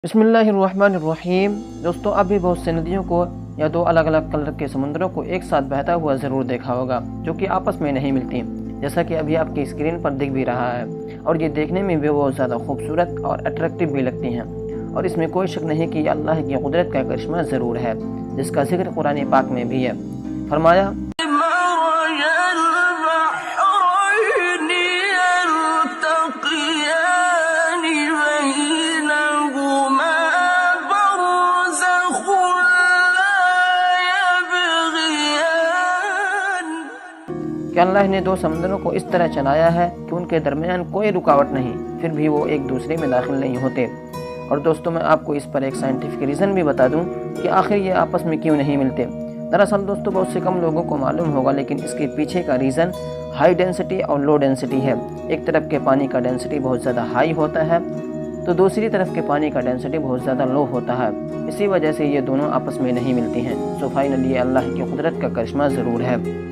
बिस्मिल्लाहिर्रहमानिर्रहीम। दोस्तों, अब भी बहुत से नदियों को या दो अलग अलग कलर के समुद्रों को एक साथ बहता हुआ ज़रूर देखा होगा, जो कि आपस में नहीं मिलती, जैसा कि अभी आपकी स्क्रीन पर दिख भी रहा है। और ये देखने में भी बहुत ज़्यादा खूबसूरत और अट्रैक्टिव भी लगती हैं। और इसमें कोई शक नहीं कि अल्लाह की कुदरत का करिश्मा ज़रूर है, जिसका जिक्र कुरान पाक में भी है। फरमाया, कि अल्लाह ने दो समुद्रों को इस तरह चलाया है कि उनके दरमियान कोई रुकावट नहीं, फिर भी वो एक दूसरे में दाखिल नहीं होते। और दोस्तों, मैं आपको इस पर एक साइंटिफिक रीज़न भी बता दूं कि आखिर ये आपस में क्यों नहीं मिलते। दरअसल दोस्तों, बहुत से कम लोगों को मालूम होगा, लेकिन इसके पीछे का रीज़न हाई डेंसिटी और लो डेंसिटी है। एक तरफ के पानी का डेंसिटी बहुत ज़्यादा हाई होता है, तो दूसरी तरफ के पानी का डेंसिटी बहुत ज़्यादा लो होता है। इसी वजह से ये दोनों आपस में नहीं मिलती हैं। सो फाइनली अल्लाह की कुदरत का करिश्मा ज़रूर है।